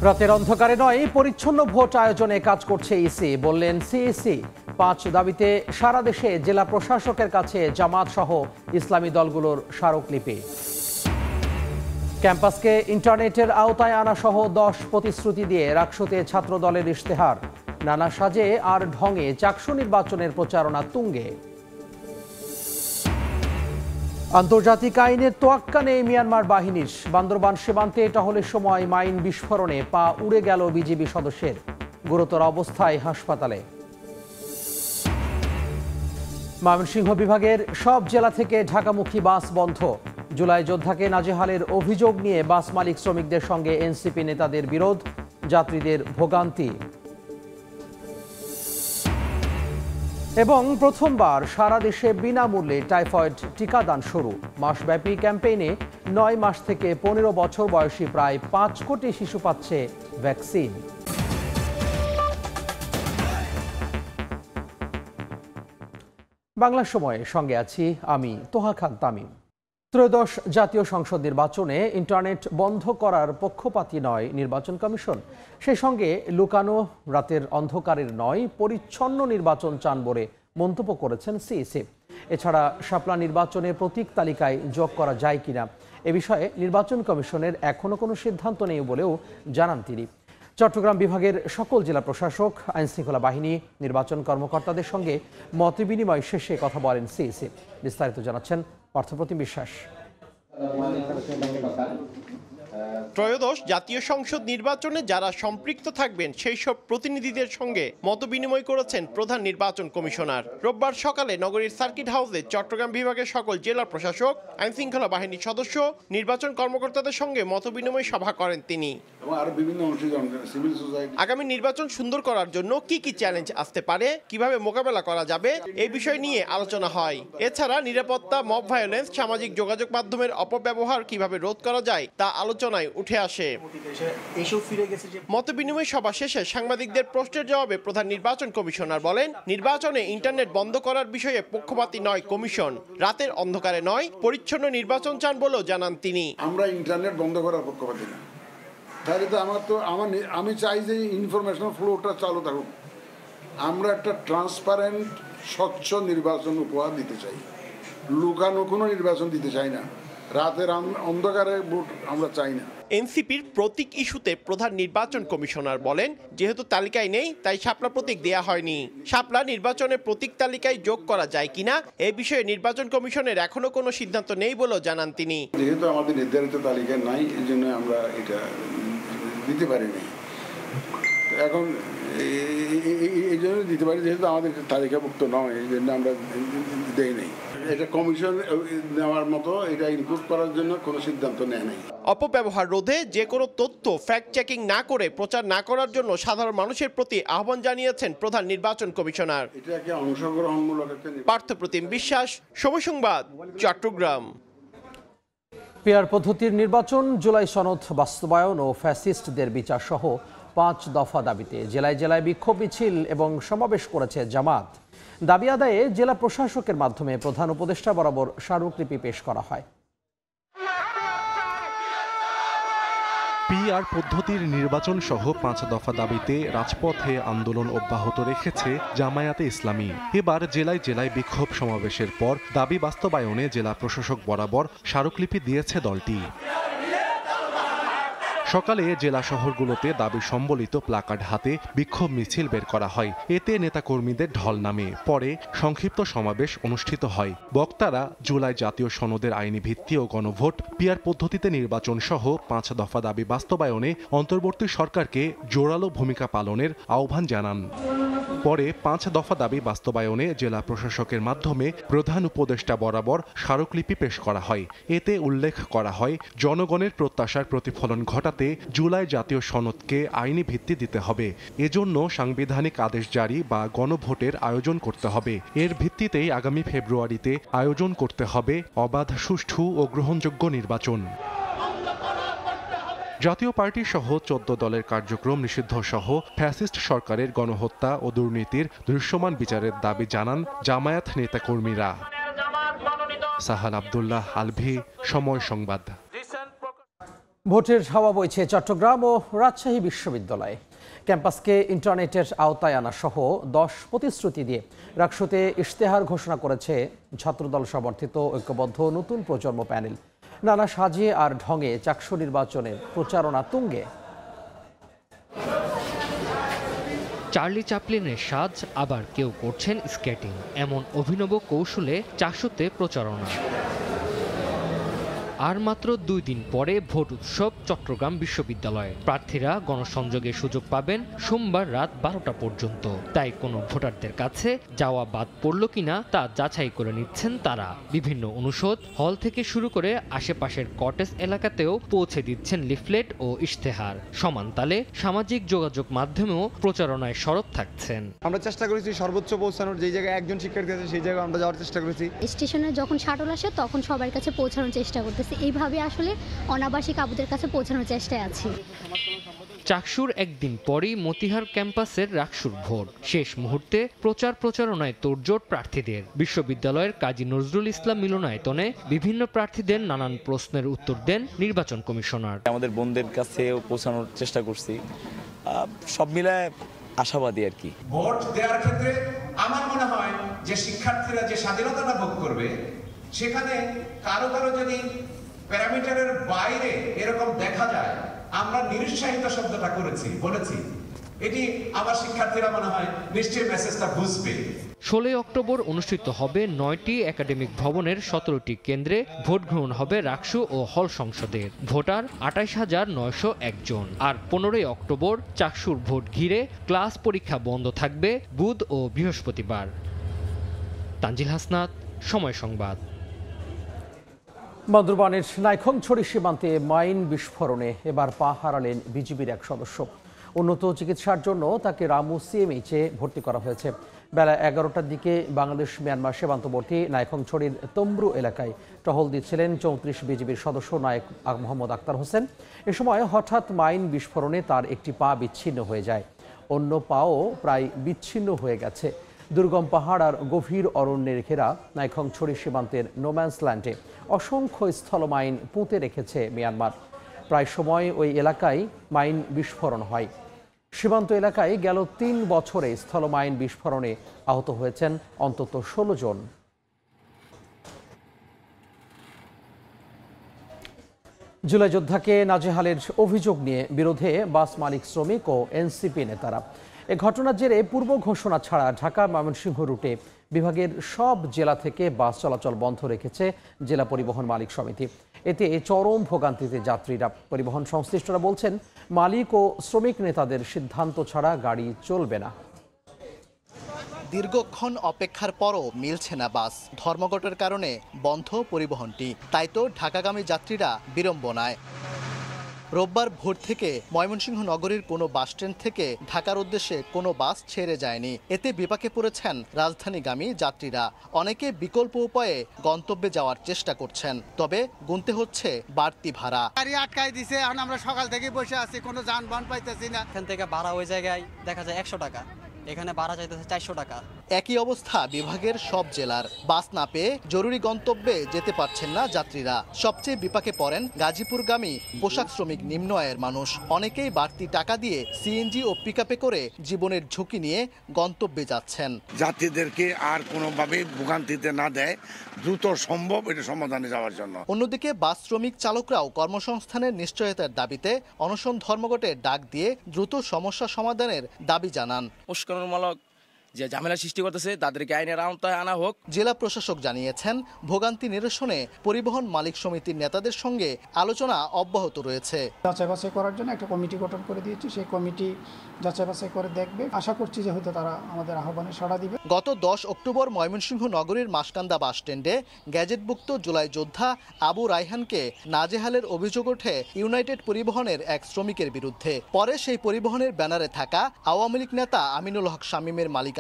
রাতের অন্ধকারে নয়, পরিচ্ছন্ন ভোট আয়োজনে কাজ করছে ইসি, বললেন সিইসি। ৫ দাবিতে সারা দেশে জেলা প্রশাসকের কাছে জামাত সহ ইসলামী দলগুলোর স্মারকলিপি। ক্যাম্পাসকে ইন্টারনেটের আওতায় আনা সহ ১০ প্রতিশ্রুতি দিয়ে রাকসুতে ছাত্র দলের ইশতেহার। নানা সাজে আর ঢঙে চাকসু নির্বাচনের প্রচারণা তুঙ্গে। আন্তর্জাতিক আইনের তোয়াক্কা নেই মিয়ানমার বাহিনীর। বান্দরবান সীমান্তে টহলের সময় মাইন বিস্ফোরণে পা উড়ে গেল বিজিবি সদস্যের, গুরুতর অবস্থায় হাসপাতালে। ময়মনসিংহ বিভাগের সব জেলা থেকে ঢাকামুখী বাস বন্ধ। জুলাই যোদ্ধাকে নাজেহালের অভিযোগ নিয়ে বাস মালিক শ্রমিকদের সঙ্গে এনসিপি নেতাদের বিরোধ, যাত্রীদের ভোগান্তি। এবং প্রথমবার সারা দেশে বিনামূল্যে টাইফয়েড টিকাদান শুরু। মাসব্যাপী ক্যাম্পেইনে ৯ মাস থেকে ১৫ বছর বয়সী প্রায় ৫ কোটি শিশু পাচ্ছে ভ্যাকসিন। বাংলা সময়ে সঙ্গে আছি আমি তোহা খান তামিম। ত্রয়োদশ জাতীয় সংসদ নির্বাচনে ইন্টারনেট বন্ধ করার পক্ষপাতী নয় নির্বাচন কমিশন। সেই সঙ্গে লুকানো রাতের অন্ধকারের নয়, পরিচ্ছন্ন নির্বাচন চান বলে মন্তব্য করেছেন সিইসি। এছাড়া শাপলা নির্বাচনে প্রতীক তালিকায় যোগ করা যায় কিনা এ বিষয়ে নির্বাচন কমিশনের এখনো কোনো সিদ্ধান্ত নেই বলেও জানান তিনি। চট্টগ্রাম বিভাগের সকল জেলা প্রশাসক, আইনশৃঙ্খলা বাহিনী, নির্বাচন কর্মকর্তাদের সঙ্গে মতবিনিময় শেষে কথা বলেন সিইসি। বিস্তারিত জানাচ্ছেন অর্থপ্রতিম বিশ্বাস। ত্রয়োদশ জাতীয় সংসদ নির্বাচনে যারা সম্পৃক্ত থাকবেন সেই সব প্রতিনিধিদের সঙ্গে মতবিনিময় করেছেন প্রধান নির্বাচন কমিশনার। রোববার সকালে নগরীর সার্কিট হাউসে চট্টগ্রাম বিভাগের সকল জেলা প্রশাসক, আইনশৃঙ্খলা বাহিনীর সদস্য, নির্বাচন কর্মকর্তাদের সঙ্গে মতবিনিময় সভা করেন তিনি। আগামী নির্বাচন সুন্দর করার জন্য কি কি চ্যালেঞ্জ আসতে পারে, কিভাবে মোকাবেলা করা যাবে এই বিষয় নিয়ে আলোচনা হয়। এছাড়া নিরাপত্তা, মব ভায়োলেন্স, সামাজিক যোগাযোগ মাধ্যমের অপব্যবহার কিভাবে রোধ করা যায় তা আলোচনায় উঠে আসে। মতবিনিময় সভা শেষে সাংবাদিকদের প্রশ্নের জবাবে প্রধান নির্বাচন কমিশনার বলেন, নির্বাচনে ইন্টারনেট বন্ধ করার বিষয়ে পক্ষপাতী নয় কমিশন, রাতের অন্ধকারে নয়, পরিচ্ছন্ন নির্বাচন চান বলেও জানান তিনি। আমরা ইন্টারনেট বন্ধ করার পক্ষপাতী না। তাহলে তো আমি চাই যে ইনফরমেশন ফ্লোটা চালু থাকুক। আমরা একটা ট্রান্সপারেন্ট, স্বচ্ছ নির্বাচন উপহার দিতে চাই, লুকানো কোনো নির্বাচন দিতে চাই না, রাতের অন্ধকারে ভোট আমরা চাই না। এনসিপির প্রতীক ইস্যুতে প্রধান নির্বাচন কমিশনার বলেন, যেহেতু তালিকায় নেই তাই শাপলা প্রতীক দেয়া হয়নি। শাপলা নির্বাচনের প্রতীক তালিকায় যোগ করা যায় কিনা এই বিষয়ে নির্বাচন কমিশনের এখনো কোনো সিদ্ধান্ত নেই বলেও জানান তিনি। যেহেতু আমাদের নির্ধারিত তালিকায় নাই, এই জন্য আমরা এটা দিতে পারিনি। এখন এই জন্য দিতে পারি যেহেতু আমাদের তালিকাভুক্ত নয়, এই জন্য আমরা দেই নাই। এটা কমিশন নেওয়ার মতো, এটা ইনক্লুড করার জন্য কোনো সিদ্ধান্ত নেয় নাই। অপব্যবহার রোধে যে কোনো তথ্য ফ্যাক্ট চেকিং না করে প্রচার না করার জন্য সাধারণ মানুষের প্রতি আহ্বান জানিয়েছেন প্রধান নির্বাচন কমিশনার। এটাকে অংশগ্রহণমূলক একটা। পার্থপ্রতিম বিশ্বাস, সময় সংবাদ, চট্টগ্রাম। পিআর পদ্ধতির নির্বাচন, জুলাই সনদ বাস্তবায়ন ও ফ্যাসিস্টদের বিচার সহ ৫ দফা দাবিতে জেলায় জেলায় বিক্ষোভ মিছিল এবং সমাবেশ করেছে জামাত। দাবি আদায়ে জেলা প্রশাসকের মাধ্যমে প্রধান উপদেষ্টা বরাবর স্মারকলিপি পেশ করা হয়। পিআর পদ্ধতির নির্বাচন সহ ৫ দফা দাবিতে রাজপথে আন্দোলন অব্যাহত রেখেছে জামায়াতে ইসলামী। এবার জেলায় জেলায় বিক্ষোভ সমাবেশের পর দাবি বাস্তবায়নে জেলা প্রশাসক বরাবর স্মারকলিপি দিয়েছে দলটি। সকালে জেলা শহরগুলোতে দাবি সম্বলিত প্লাকার্ড হাতে বিক্ষোভ মিছিল বের করা হয়। এতে নেতাকর্মীদের ঢল নামে। পরে সংক্ষিপ্ত সমাবেশ অনুষ্ঠিত হয়। বক্তারা জুলাই জাতীয় সনদের আইনি ভিত্তি ও গণভোট, পিআর পদ্ধতিতে নির্বাচন সহ ৫ দফা দাবি বাস্তবায়নে অন্তর্বর্তী সরকারকে জোরালো ভূমিকা পালনের আহ্বান জানান। পরে ৫ দফা দাবি বাস্তবায়নে জেলা প্রশাসকের মাধ্যমে প্রধান উপদেষ্টা বরাবর স্মারকলিপি পেশ করা হয়। এতে উল্লেখ করা হয়, জনগণের প্রত্যাশার প্রতিফলন ঘটাতে জুলাই জাতীয় সনদকে আইনি ভিত্তি দিতে হবে। এজন্য সাংবিধানিক আদেশ জারি বা গণভোটের আয়োজন করতে হবে। এর ভিত্তিতেই আগামী ফেব্রুয়ারিতে আয়োজন করতে হবে অবাধ, সুষ্ঠু ও গ্রহণযোগ্য নির্বাচন। জাতীয় পার্টি সহ ১৪ দলের কার্যক্রম নিষিদ্ধ সহ ফ্যাসিস্ট সরকারের গণহত্যা ও দুর্নীতির দৃশ্যমান বিচারের দাবি জানান জামায়াত নেতাকর্মীরা। সাহাল আব্দুল্লাহ, আলভি, সময় সংবাদ। ভোটের হাওয়া বইছে চট্টগ্রাম ও রাজশাহী বিশ্ববিদ্যালয়ে। ক্যাম্পাসকে ইন্টারনেটের আওতায় আনা সহ 10 প্রতিশ্রুতি দিয়ে রাকসুতে ইশতেহার ঘোষণা করেছে ছাত্রদল সমর্থিত ঐক্যবদ্ধ নতুন প্রজন্ম প্যানেল। নানা সাজে আর ঢঙে চাকসু নির্বাচনের প্রচারণা তুঙ্গে। চার্লি চ্যাপলিনের সাজ, আবার কেউ করছেন স্কেটিং, এমন অভিনব কৌশলে চাকসুতে প্রচারণা। আর মাত্র 2 দিন পরে ভোট উৎসব চট্টগ্রাম বিশ্ববিদ্যালয়ে। প্রার্থীরা গণসংযোগের সুযোগ পাবেন সোমবার রাত 12টা পর্যন্ত। তাই কোনো ভোটারদের কাছে যাওয়া বাদ পড়ল কিনা তা যাচাই করে নিচ্ছেন তারা। বিভিন্ন অনুষদ, হল থেকে শুরু করে আশেপাশের কটেজ এলাকাতেও পৌঁছে দিচ্ছেন লিফলেট ও ইশতেহার। সমান তালে সামাজিক যোগাযোগ মাধ্যমেও প্রচারণায় সরব থাকছেন। আমরা চেষ্টা করেছি সর্বোচ্চ পৌঁছানোর, যেই জায়গায় একজন শিক্ষার্থী আছে সেই জায়গায় আমরা যাওয়ার চেষ্টা করেছি। স্টেশনে যখন শাটল আসে তখন সবার কাছে পৌঁছানোর চেষ্টা করতেছি। এইভাবে আসলে অনাবাসিক আবুদের কাছে পৌঁছানোর চেষ্টায় আছি। চাকসুর একদিন পরই মতিহার ক্যাম্পাসের রাকসুর ভোট। শেষ মুহূর্তে প্রচারণায় তোড়জোড় প্রার্থীদের। বিশ্ববিদ্যালয়ের কাজী নজরুল ইসলাম মিলনায়তনে বিভিন্ন প্রার্থীদের নানান প্রশ্নের উত্তর দেন নির্বাচন কমিশনার। আমাদের বোনদের কাছেও পৌঁছানোর চেষ্টা করছি, সব মিলায় আশাবাদী আর কি। ভোট দেওয়ার ক্ষেত্রে আমার মনে হয় যে শিক্ষার্থীরা যে স্বাধীনতাটা ভোগ করবে, সেখানে কারো যদি প্যারামিটারের বাইরে এরকম দেখা যায়, আমরা নিরুৎসাহিত শব্দটা বলেছি, এটি আমার শিক্ষার্থীরা মনে হয় নিশ্চয়ই মেসেজটা বুঝবে। 16 অক্টোবর অনুষ্ঠিত হবে 9টি একাডেমিক ভবনের 17টি কেন্দ্রে ভোট গ্রহণ হবে রাকসু ও হল সংসদের। ভোটার 28,901 জন। আর 15 অক্টোবর চাকসুর ভোট ঘিরে ক্লাস পরীক্ষা বন্ধ থাকবে বুধ ও বৃহস্পতিবার। তানজিল হাসনাত, সময় সংবাদ। বান্দরবানের নাইখংছড়ি সীমান্তে মাইন বিস্ফোরণে এবার পা হারালেন বিজিবির এক সদস্য। উন্নত চিকিৎসার জন্য তাকে রামু সিএমএইচে ভর্তি করা হয়েছে। বেলা 11টার দিকে বাংলাদেশ মিয়ানমার সীমান্তবর্তী নাইখংছড়ির তম্ব্রু এলাকায় টহল দিচ্ছিলেন 34 বিজিবির সদস্য নায়েক মোহাম্মদ আক্তার হোসেন। এ সময় হঠাৎ মাইন বিস্ফোরণে তার একটি পা বিচ্ছিন্ন হয়ে যায়, অন্য পাও প্রায় বিচ্ছিন্ন হয়ে গেছে। দুর্গম পাহাড় আর গভীর অরণ্যের ঘেরা নাইখংছড়ি সীমান্তের নোম্যান্স ল্যান্ডে অসংখ্য স্থলমাইন পুঁতে রেখেছে মিয়ানমার। প্রায় সময় ওই এলাকায় মাইন বিস্ফোরণ হয়। সীমান্ত এলাকায় গেল 3 বছরে স্থলমাইন বিস্ফোরণে আহত হয়েছেন অন্তত 16 জন। জুলাই যোদ্ধাকে নাজেহালের অভিযোগ নিয়ে বিরোধে বাস মালিক, শ্রমিক ও এনসিপি নেতারা। এ ঘটনার জেরে পূর্ব ঘোষণা ছাড়া ঢাকা ময়মনসিংহ রুটে বিভাগের সব জেলা থেকে বাস চলাচল বন্ধ রেখেছে জেলা পরিবহন মালিক সমিতি। এতে চরম ভোগান্তিতে যাত্রীরা। পরিবহন সংশ্লিষ্টরা বলছেন, মালিক ও শ্রমিক নেতাদের সিদ্ধান্ত ছাড়া গাড়ি চলবে না। দীর্ঘক্ষণ অপেক্ষার পরও মিলছে না বাস। ধর্মঘটের কারণে বন্ধ পরিবহনটি, তাই তো ঢাকাগামী যাত্রীরা বিড়ম্বনায়। রোববার ভোর থেকে ময়মনসিংহ নগরীর কোনো বাসস্ট্যান্ড থেকে ঢাকার উদ্দেশ্যে কোনো বাস ছেড়ে যায়নি। এতে বিপাকে পড়েছেন রাজধানীগামী যাত্রীরা। অনেকে বিকল্প উপায়ে গন্তব্যে যাওয়ার চেষ্টা করছেন, তবে গুনতে হচ্ছে বাড়তি ভাড়া। গাড়ি আটকাই দিছে, এখন আমরা সকাল থেকে বসে আছি, কোনো যানবাহন পাইতেছি না। এখান থেকে ভাড়া ওই জায়গায় দেখা যায় 100 টাকা, এখানে ভাড়া চাইতেছে 400 টাকা। একই অবস্থা বিভাগের সব জেলার। বাস না পেয়ে জরুরি গন্তব্যে যেতে পারছেন না যাত্রীরা। সবচেয়ে বিপাকে পড়েন গাজীপুরগামী পোশাক শ্রমিক, নিম্ন আয়ের মানুষ। অনেকেই বাড়তি টাকা দিয়ে সিএনজি ও পিকআপে করে জীবনের ঝুঁকি নিয়ে গন্তব্যে যাচ্ছেন। যাত্রীদেরকে আর কোনোভাবে ভোগান্তিতে না দেয়, দ্রুত সম্ভব এটা সমাধানে যাওয়ার জন্য। অন্যদিকে বাস শ্রমিক চালকরাও কর্মসংস্থানের নিশ্চয়তার দাবিতে অনশন ধর্মঘটের ডাক দিয়ে দ্রুত সমস্যা সমাধানের দাবি জানান। উস্কানিমূলক যে ঝামেলা সৃষ্টি করতেছে তাদেরকে আইনের আওতায় আনা হোক। জেলা প্রশাসক জানিয়েছেন, ভোগান্তি নিরসনে পরিবহন মালিক সমিতির নেতাদের সঙ্গে আলোচনা অব্যাহত রয়েছে। যাচাই বাছাই করার জন্য একটা কমিটি গঠন করে দিয়েছে, সেই কমিটি যাচাই বাছাই করে দেখবে। আশা করছি যে হয়তো তারা আমাদের আহ্বানে সাড়া দিবে। গত 10 অক্টোবর ময়মনসিংহ নগরীর মাসকান্দা বাসস্ট্যান্ডে গ্যাজেটভুক্ত জুলাই যোদ্ধা আবু রায়হানকে নাজেহালের অভিযোগ ওঠে ইউনাইটেড পরিবহনের এক শ্রমিকের বিরুদ্ধে। পরে সেই পরিবহনের ব্যানারে থাকা আওয়ামী লীগ নেতা আমিনুল হক শামীমের মালিকানাধীন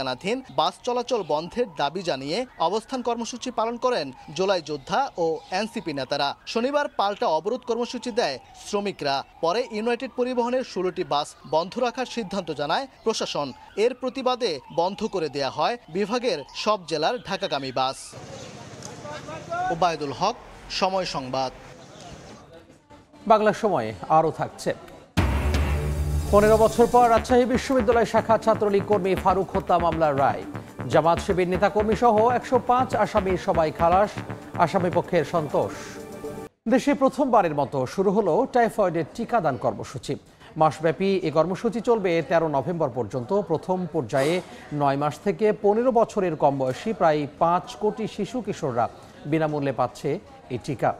বাস চলাচল বন্ধের দাবি জানিয়ে অবস্থান কর্মসূচি পালন করেন জুলাই যোদ্ধা ও এনসিপি নেতারা। শনিবার পাল্টা অবরোধ কর্মসূচি দেয় শ্রমিকরা। পরে ইউনাইটেড পরিবহনের 16টি বাস বন্ধ রাখার সিদ্ধান্ত জানায় প্রশাসন। এর প্রতিবাদে বন্ধ করে দেয়া হয় বিভাগের সব জেলার ঢাকাগামী বাস। ওবায়দুল হক, সময় সংবাদ। বাংলা সময় আরও থাকছে। 15 বছর পর রাজশাহী বিশ্ববিদ্যালয় শাখা ছাত্রলীগ কর্মী ফারুক হত্যা মামলার রায়। জামাত শিবির নেতাকর্মী সহ 105 আসামি সবাই খালাস, আসামি পক্ষের সন্তোষ। দেশে প্রথমবারের মতো শুরু হলো টাইফয়েডের টিকাদান কর্মসূচি। মাসব্যাপী এই কর্মসূচি চলবে 13 নভেম্বর পর্যন্ত। প্রথম পর্যায়ে 9 মাস থেকে 15 বছরের কম বয়সী প্রায় 5 কোটি শিশু কিশোররা বিনামূল্যে পাচ্ছে এই টিকা,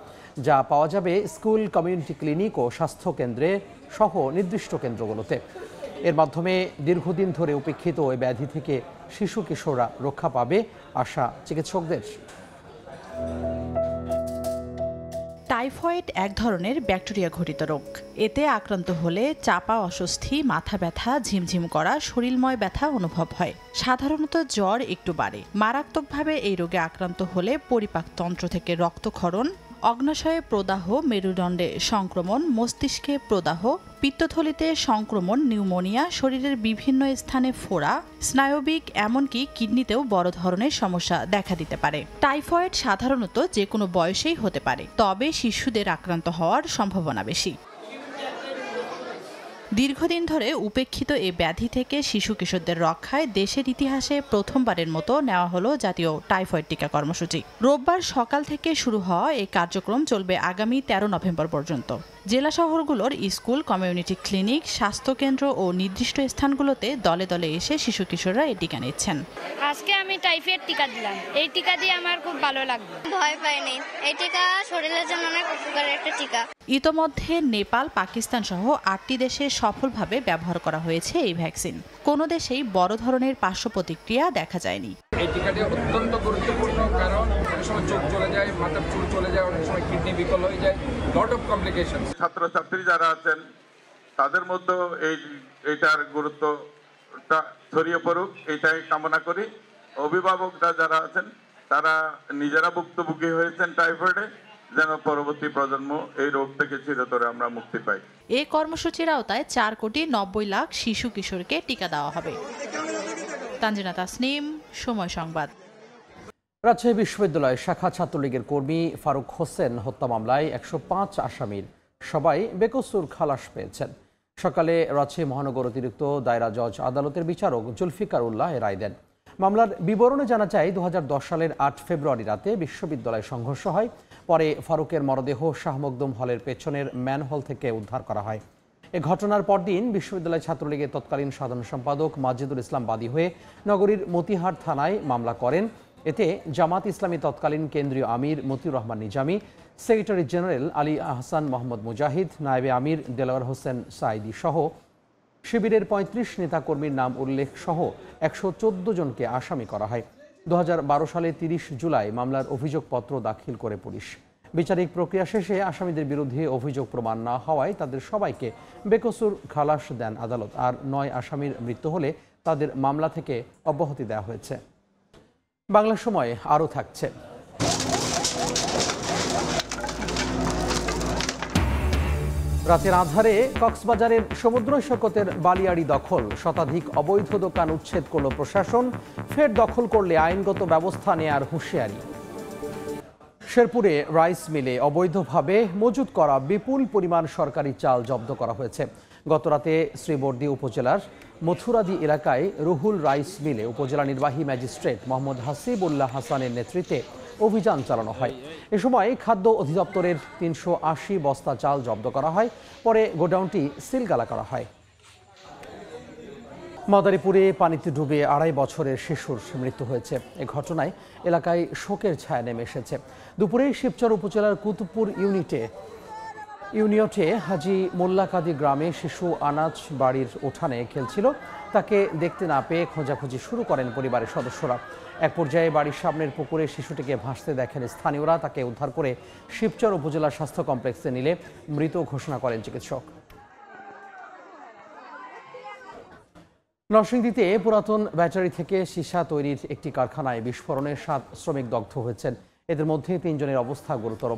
যা পাওয়া যাবে স্কুল, কমিউনিটি ক্লিনিক ও স্বাস্থ্য কেন্দ্রে সহ নির্দিষ্ট কেন্দ্রগুলোতে। এর মাধ্যমে দীর্ঘদিন ধরে উপেক্ষিত এই ব্যাধি থেকে শিশু কিশোররা রক্ষা পাবে আশা চিকিৎসকদের। টাইফয়েড এক ধরনের ব্যাকটেরিয়া ঘটিত রোগ। এতে আক্রান্ত হলে চাপা অস্বস্তি, মাথা ব্যথা, ঝিমঝিম করা, শরীরময় ব্যথা অনুভব হয়। সাধারণত জ্বর একটু বাড়ে। মারাত্মকভাবে এই রোগে আক্রান্ত হলে পরিপাকতন্ত্র থেকে রক্তক্ষরণ, অগ্নাশয়ে প্রদাহ, মেরুদণ্ডে সংক্রমণ, মস্তিষ্কে প্রদাহ, পিত্তথলিতে সংক্রমণ, নিউমোনিয়া, শরীরের বিভিন্ন স্থানে ফোড়া, স্নায়বিক, এমনকি কিডনিতেও বড় ধরনের সমস্যা দেখা দিতে পারে। টাইফয়েড সাধারণত যে কোনো বয়সেই হতে পারে, তবে শিশুদের আক্রান্ত হওয়ার সম্ভাবনা বেশি। দীর্ঘদিন ধরে উপেক্ষিত এই ব্যাধি থেকে শিশু কিশোরদের রক্ষায় দেশের ইতিহাসে প্রথমবারের মতো নেওয়া হলো জাতীয় টাইফয়েড টিকা কর্মসূচি। রোববার সকাল থেকে শুরু হওয়া এই কার্যক্রম চলবে আগামী 13 নভেম্বর পর্যন্ত। জেলা শহরগুলোর স্কুল, কমিউনিটি ক্লিনিক, স্বাস্থ্যকেন্দ্র ও নির্দিষ্ট স্থানগুলোতে দলে দলে এসে শিশু কিশোররা এই টিকা নিচ্ছেন। আজকে আমি টাইফয়েড টিকা দিলাম। এই টিকা দিয়ে আমার খুব ভালো লাগবে। ভয় পাইনি। এই টিকা শরীরের জন্য অনেক উপকারী একটা টিকা। ইতোমধ্যে নেপাল, পাকিস্তান সহ 8টি দেশে সফলভাবে ব্যবহার করা হয়েছে এই ভ্যাকসিন। কোনো দেশেই বড় ধরনের পার্শ্ব প্রতিক্রিয়া দেখা যায়নি। এই টিকাটি অত্যন্ত গুরুত্বপূর্ণ, কারণ অনেক সময় চোখ চলে যায়, মাথার চুল চলে যায়, অনেক সময় কিডনি বিকল হয়ে যায়, লট অফ কমপ্লিকেশন। ছাত্রছাত্রী যারা আছেন তাদের মধ্যে এইটার গুরুত্বটা ছড়িয়ে পড়ুক, এটাই কামনা করি। অভিভাবকরা যারা আছেন তারা নিজেরা ভুক্তভোগী হয়েছেন টাইফয়েডে, যেন পরবর্তী প্রজন্ম এই রোগ থেকে চিরতরে আমরা মুক্তি পাই। এই কর্মসূচির আওতায় 4,90,00,000 শিশু কিশোরকে টিকা দেওয়া হবে। তানজিনা তাসনিম, সময় সংবাদ। রাজশাহী বিশ্ববিদ্যালয় শাখা ছাত্রলীগের কর্মী ফারুক হোসেন হত্যা মামলায় 105 আসামির সবাই বেকসুর খালাস পেয়েছেন। সকালে রাজশাহী মহানগর অতিরিক্ত দায়রা জজ আদালতের বিচারক জুলফিকার উল্লাহ এ রায় দেন। মামলার বিবরণে জানা যায়, 2010 সালের 8 ফেব্রুয়ারি রাতে বিশ্ববিদ্যালয়ে সংঘর্ষ হয়। পরে ফারুকের মরদেহ শাহ মখদুম হলের পেছনের ম্যানহোল থেকে উদ্ধার করা হয়। এ ঘটনার পরদিন বিশ্ববিদ্যালয় ছাত্রলীগের তৎকালীন সাধারণ সম্পাদক মাজিদুল ইসলাম বাদী হয়ে নগরীর মতিহার থানায় মামলা করেন। এতে জামাত ইসলামী তৎকালীন কেন্দ্রীয় আমির মতিউর রহমান নিজামী, সেক্রেটারি জেনারেল আলী আহসান মোহাম্মদ মুজাহিদ, নায়েবে আমির দেলাওয়ার হোসেন সাইদি সহ শিবিরের 35 নেতাকর্মীর নাম উল্লেখ সহ 114 জনকে আসামি করা হয়। 2012 সালে 30 জুলাই মামলার অভিযোগপত্র দাখিল করে পুলিশ। বিচারিক প্রক্রিয়া শেষে আসামিদের বিরুদ্ধে অভিযোগ প্রমাণ না হওয়ায় তাদের সবাইকে বেকসুর খালাস দেন আদালত। আর 9 আসামির মৃত্যু হলে তাদের মামলা থেকে অব্যাহতি দেওয়া হয়েছে। বাংলা সময় আরও থাকছে। রাতের আধারে কক্সবাজারের সমুদ্র সৈকতের বালিয়াড়ি দখল, শতাধিক অবৈধ দোকান উচ্ছেদ করল প্রশাসন। ফের দখল করলে আইনগত ব্যবস্থা নেয়ার হুঁশিয়ারি। শেরপুরে রাইস মিলে অবৈধভাবে মজুত করা বিপুল পরিমাণ সরকারি চাল জব্দ করা হয়েছে। গতরাতে শ্রীবর্দী উপজেলার মথুরাদি এলাকায় রুহুল রাইস মিলে উপজেলা নির্বাহী ম্যাজিস্ট্রেট মোহাম্মদ হাসিবুল্লাহ হাসানের নেতৃত্বে অভিযান চালানো হয়। এ সময় খাদ্য অধিদপ্তরের 380 বস্তা চাল জব্দ করা হয়। পরে গোডাউনটি সিলগালা করা হয়। মাদারীপুরে পানিতে ডুবে 2.5 বছরের শিশুর মৃত্যু হয়েছে। এ ঘটনায় এলাকায় শোকের ছায়া নেমে এসেছে। দুপুরে শিবচর উপজেলার কুতুবপুর ইউনিয়টে হাজি মোল্লাকাদি গ্রামে শিশু আনাজ বাড়ির উঠানে খেলছিল। তাকে দেখতে না পেয়ে খোঁজাখুঁজি শুরু করেন পরিবারের সদস্যরা। এক পর্যায়ে বাড়ির সামনের পুকুরে শিশুটিকে ভাসতে দেখেন স্থানীয়রা। তাকে উদ্ধার করে শিবচর উপজেলা স্বাস্থ্য কমপ্লেক্সে নিলে মৃত ঘোষণা করেন চিকিৎসক। নরসিংদীতে পুরাতন ব্যাটারি থেকে সীসা তৈরির একটি কারখানায় বিস্ফোরণে 7 শ্রমিক দগ্ধ হয়েছেন। এদের মধ্যে 3 জনের অবস্থা গুরুতর।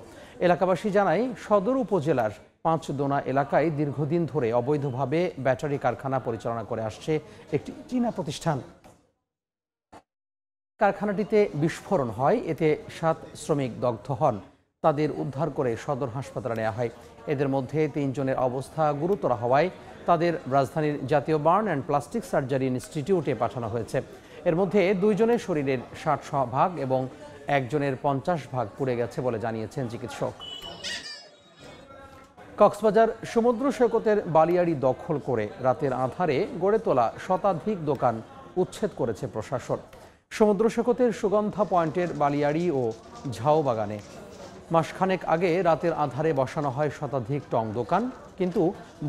এলাকাবাসী জানায়, সদর উপজেলার 5 দোনা এলাকায় দীর্ঘদিন ধরে অবৈধভাবে ব্যাটারি কারখানা পরিচালনা করে আসছে একটি চীনা প্রতিষ্ঠান। কারখানাটিতে বিস্ফোরণ হয়, এতে 7 শ্রমিক দগ্ধ হন। তাদের উদ্ধার করে সদর হাসপাতালে নেওয়া হয়। এদের মধ্যে 3 জনের অবস্থা গুরুতর হওয়ায় তাদের রাজধানীর জাতীয় বার্ন অ্যান্ড প্লাস্টিক সার্জারি ইনস্টিটিউটে পাঠানো হয়েছে। এর মধ্যে 2 জনের শরীরের 60 ভাগ এবং 1 জনের 50 ভাগ পুড়ে গেছে বলে জানিয়েছেন চিকিৎসক। কক্সবাজার সমুদ্র সৈকতের বালিয়াড়ি দখল করে রাতের আঁধারে গড়ে তোলা শতাধিক দোকান উচ্ছেদ করেছে প্রশাসন। সমুদ্র সৈকতের সুগন্ধা পয়েন্টের বালিয়াড়ি ও ঝাউ বাগানে মাসখানেক আগে রাতের আঁধারে বসানো হয় শতাধিক টং দোকান, কিন্তু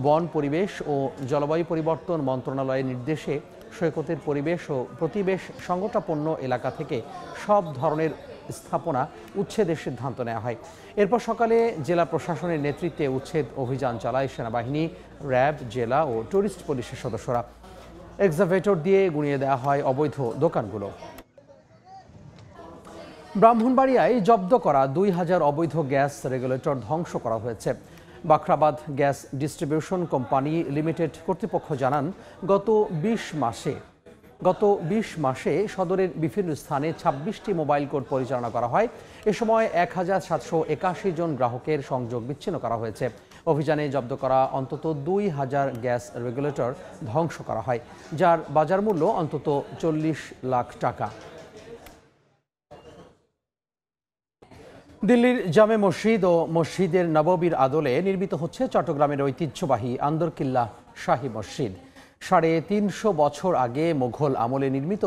বন, পরিবেশ ও জলবায়ু পরিবর্তন মন্ত্রণালয়ের নির্দেশে সৈকতের পরিবেশ ও প্রতিবেশ সংকটাপন্ন এলাকা থেকে সব ধরনের স্থাপনা উচ্ছেদের সিদ্ধান্ত নেওয়া হয়। এরপর সকালে জেলা প্রশাসনের নেতৃত্বে উচ্ছেদ অভিযান চালায় সেনাবাহিনী, র্যাব, জেলা ও টুরিস্ট পুলিশের সদস্যরা। এক্সাভেটর দিয়ে গুঁড়িয়ে দেওয়া হয় অবৈধ দোকানগুলো। ব্রাহ্মণবাড়িয়ায় জব্দ করা 2000 অবৈধ গ্যাস রেগুলেটর ধ্বংস করা হয়েছে। Bakhrabad gas distribution company limited কর্তৃপক্ষ জানান, গত 20 মাসে সদরের বিভিন্ন স্থানে 26টি মোবাইল কোর্ট পরিচালনা করা হয়। এ সময় 1781 জন গ্রাহকের সংযোগ বিচ্ছিন্ন করা হয়েছে। অভিযানে জব্দ করা অন্তত 2000 গ্যাস রেগুলেটর ধ্বংস করা হয়, যার বাজার মূল্য অন্তত 40 লাখ টাকা। দিল্লির জামে মসজিদ ও মসজিদের নববীর আদলে নির্মিত হচ্ছে চট্টগ্রামের ঐতিহ্যবাহী আন্দরকিল্লা শাহী মসজিদ। 350 বছর আগে মোঘল আমলে নির্মিত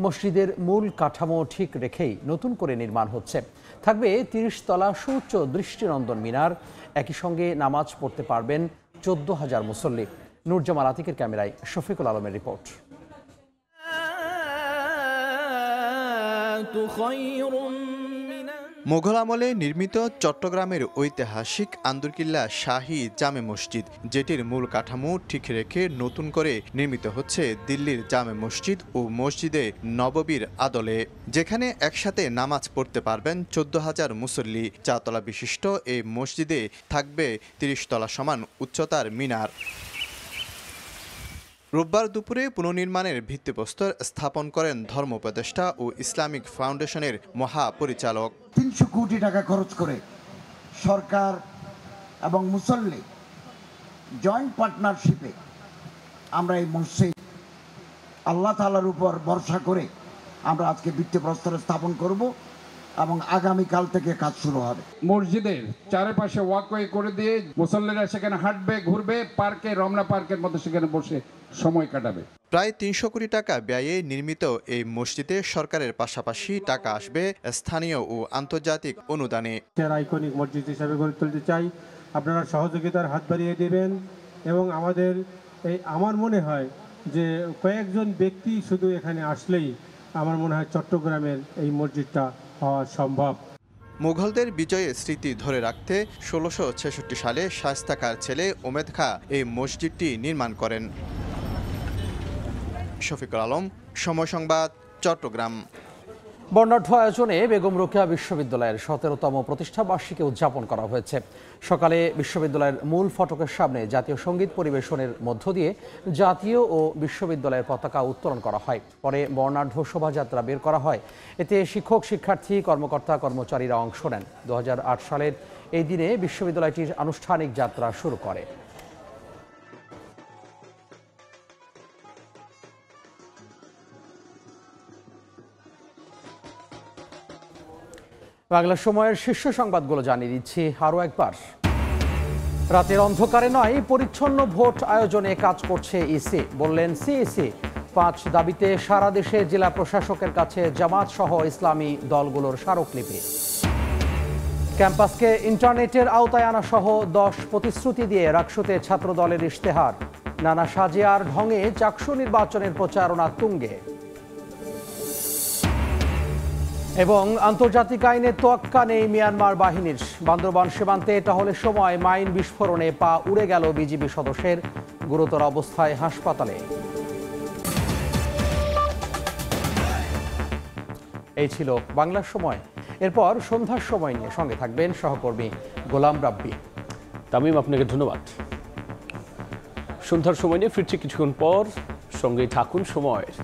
মসজিদের মূল কাঠামো ঠিক রেখেই নতুন করে নির্মাণ হচ্ছে। থাকবে 30 তলা সুউচ্চ দৃষ্টিনন্দন মিনার। একই সঙ্গে নামাজ পড়তে পারবেন 14,000 মুসল্লি। নূরজামাল আতিকের ক্যামেরায় শফিকুল আলমের রিপোর্ট। মোঘল আমলে নির্মিত চট্টগ্রামের ঐতিহাসিক আন্দরকিল্লা শাহী জামে মসজিদ, যেটির মূল কাঠামো ঠিক রেখে নতুন করে নির্মিত হচ্ছে দিল্লির জামে মসজিদ ও মসজিদে নববীর আদলে, যেখানে একসাথে নামাজ পড়তে পারবেন 14,000 মুসল্লি। 4 তলা বিশিষ্ট এই মসজিদে থাকবে 30 তলা সমান উচ্চতার মিনার। রোববার দুপুরে পুনর্নির্মাণের ভিত্তিপ্রস্তর স্থাপন করেন ধর্ম উপদেষ্টা ও ইসলামিক ফাউন্ডেশনের মহাপরিচালক। 300 কোটি টাকা খরচ করে সরকার এবং মুসল্লি জয়েন্ট পার্টনারশিপে আমরা এই মসজিদ আল্লাহ তাআলার উপর ভরসা করে আমরা আজকে ভিত্তিপ্রস্তর স্থাপন করব এবং আগামীকাল থেকে কাজ শুরু হবে। মসজিদের চারপাশে ওয়াকওয়ে করে দিয়ে মুসল্লিরা সেখানে হাঁটবে, ঘুরবে, পার্কে, রমনা পার্কের মতো সেখানে বসে সময় কাটাবে। প্রায় 300 কোটি টাকা ব্যয়ে নির্মিত এই মসজিদে সরকারের পাশাপাশি টাকা আসবে স্থানীয় ও আন্তর্জাতিক অনুদানে। আইকনিক মসজিদ হিসাবে গড়ে তুলতে চাই, আপনারা সহযোগিতার হাত বাড়িয়ে দেবেন এবং আমাদের আমার মনে হয় যে কয়েকজন ব্যক্তি শুধু এখানে আসলেই আমার মনে হয় চট্টগ্রামের এই মসজিদটা হওয়া সম্ভব। মুঘলদের বিজয়ের স্মৃতি ধরে রাখতে 1666 সালে শায়েস্তা খাঁর ছেলে উমেদ খাঁ এই মসজিদটি নির্মাণ করেন। শফিকুল আলম, সময় সংবাদ, চট্টগ্রাম। বর্ণাঢ্য আয়োজনে বেগম রোকেয়া বিশ্ববিদ্যালয়ের 17তম প্রতিষ্ঠা বার্ষিকী উদযাপন করা হয়েছে। সকালে বিশ্ববিদ্যালয়ের মূল ফটকের সামনে জাতীয় সঙ্গীত পরিবেশনের মধ্য দিয়ে জাতীয় ও বিশ্ববিদ্যালয়ের পতাকা উত্তোলন করা হয়। পরে বর্ণাঢ্য শোভাযাত্রা বের করা হয়। এতে শিক্ষক, শিক্ষার্থী, কর্মকর্তা, কর্মচারীরা অংশ নেন। 2008 সালের এই দিনে বিশ্ববিদ্যালয়টির আনুষ্ঠানিক যাত্রা শুরু করে। বাংলা সময়ের শীর্ষ সংবাদগুলো জানিয়ে দিচ্ছি আরও একবার। রাতের অন্ধকারে নয়, পরিচ্ছন্ন ভোট আয়োজনে কাজ করছে ইসি, বললেন সিইসি। 5 দাবিতে সারা দেশে জেলা প্রশাসকের কাছে জামাত সহ ইসলামী দলগুলোর স্মারকলিপি। ক্যাম্পাসকে ইন্টারনেটের আওতায় আনা সহ 10 প্রতিশ্রুতি দিয়ে রাকসুতে ছাত্র দলের ইশতেহার। নানা সাজে আর ঢঙে চাকসু নির্বাচনের প্রচারণা তুঙ্গে। এবং আন্তর্জাতিক আইনে তোয়াক্কা নেই মিয়ানমার বাহিনীর। বান্দরবান সীমান্তে টহলের সময় মাইন বিস্ফোরণে পা উড়ে গেল বিজিবি সদস্যের, গুরুতর অবস্থায় হাসপাতালে। এই ছিল বাংলার সময়। এরপর সন্ধ্যার সময় নিয়ে সঙ্গে থাকবেন সহকর্মী গোলাম রাব্বি। তামিম, আপনাকে ধন্যবাদ। সন্ধ্যার সময় নিয়ে ফিরছি কিছুক্ষণ পর, সঙ্গে থাকুন সময়ের।